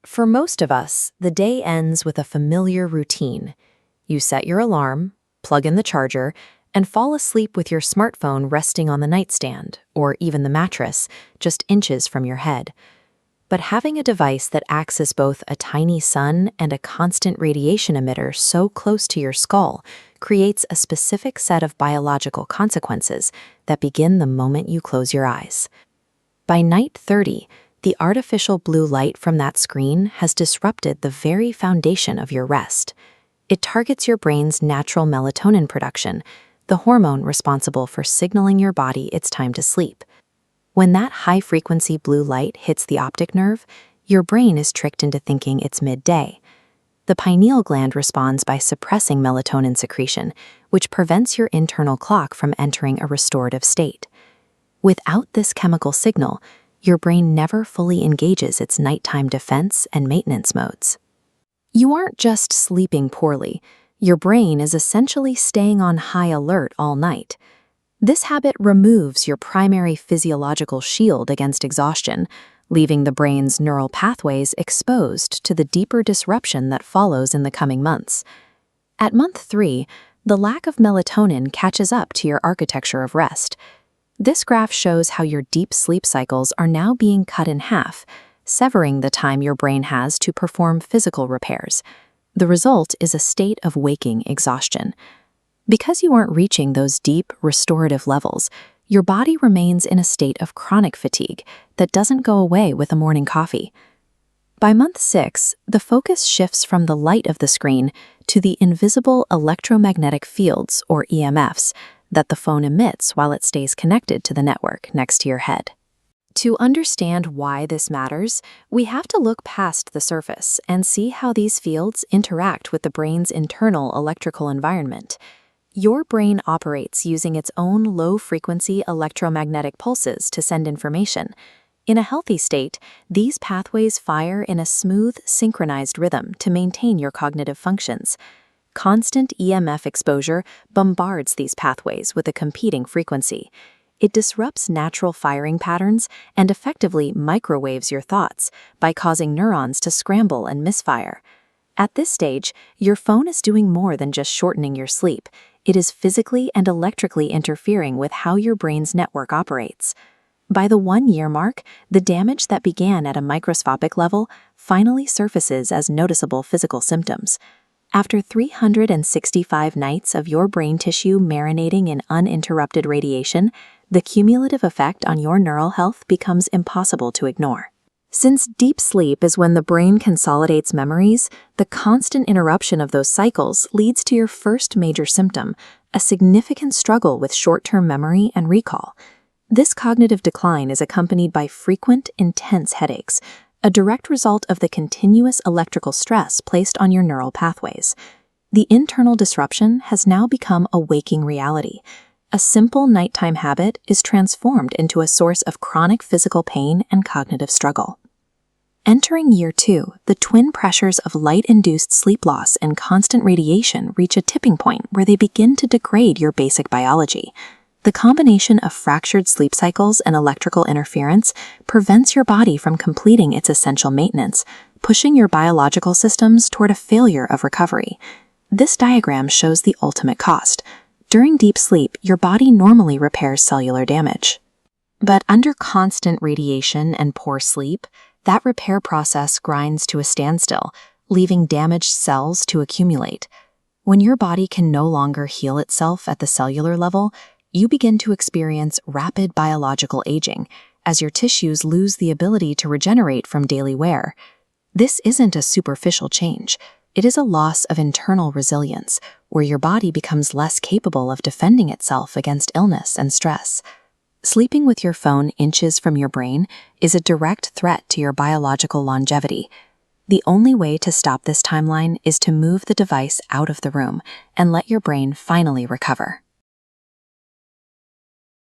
For most of us, the day ends with a familiar routine. You set your alarm, plug in the charger, and fall asleep with your smartphone resting on the nightstand, or even the mattress, just inches from your head. But having a device that acts as both a tiny sun and a constant radiation emitter so close to your skull creates a specific set of biological consequences that begin the moment you close your eyes. By night 30, the artificial blue light from that screen has disrupted the very foundation of your rest. It targets your brain's natural melatonin production, the hormone responsible for signaling your body it's time to sleep. When that high-frequency blue light hits the optic nerve, your brain is tricked into thinking it's midday. The pineal gland responds by suppressing melatonin secretion, which prevents your internal clock from entering a restorative state. Without this chemical signal, your brain never fully engages its nighttime defense and maintenance modes. You aren't just sleeping poorly. Your brain is essentially staying on high alert all night. This habit removes your primary physiological shield against exhaustion, leaving the brain's neural pathways exposed to the deeper disruption that follows in the coming months. At month 3, the lack of melatonin catches up to your architecture of rest. This graph shows how your deep sleep cycles are now being cut in half, severing the time your brain has to perform physical repairs. The result is a state of waking exhaustion. Because you aren't reaching those deep, restorative levels, your body remains in a state of chronic fatigue that doesn't go away with a morning coffee. By month 6, the focus shifts from the light of the screen to the invisible electromagnetic fields, or EMFs, that the phone emits while it stays connected to the network next to your head. To understand why this matters, we have to look past the surface and see how these fields interact with the brain's internal electrical environment. Your brain operates using its own low-frequency electromagnetic pulses to send information. In a healthy state, these pathways fire in a smooth, synchronized rhythm to maintain your cognitive functions. Constant EMF exposure bombards these pathways with a competing frequency. It disrupts natural firing patterns and effectively microwaves your thoughts by causing neurons to scramble and misfire. At this stage, your phone is doing more than just shortening your sleep. It is physically and electrically interfering with how your brain's network operates. By the 1-year mark, the damage that began at a microscopic level finally surfaces as noticeable physical symptoms. After 365 nights of your brain tissue marinating in uninterrupted radiation, the cumulative effect on your neural health becomes impossible to ignore. Since deep sleep is when the brain consolidates memories, the constant interruption of those cycles leads to your first major symptom, a significant struggle with short-term memory and recall. This cognitive decline is accompanied by frequent, intense headaches, a direct result of the continuous electrical stress placed on your neural pathways. The internal disruption has now become a waking reality. A simple nighttime habit is transformed into a source of chronic physical pain and cognitive struggle. Entering year 2, the twin pressures of light-induced sleep loss and constant radiation reach a tipping point where they begin to degrade your basic biology. The combination of fractured sleep cycles and electrical interference prevents your body from completing its essential maintenance, pushing your biological systems toward a failure of recovery. This diagram shows the ultimate cost. During deep sleep, your body normally repairs cellular damage. But under constant radiation and poor sleep, that repair process grinds to a standstill, leaving damaged cells to accumulate. When your body can no longer heal itself at the cellular level, you begin to experience rapid biological aging as your tissues lose the ability to regenerate from daily wear. This isn't a superficial change. It is a loss of internal resilience, where your body becomes less capable of defending itself against illness and stress. Sleeping with your phone inches from your brain is a direct threat to your biological longevity. The only way to stop this timeline is to move the device out of the room and let your brain finally recover.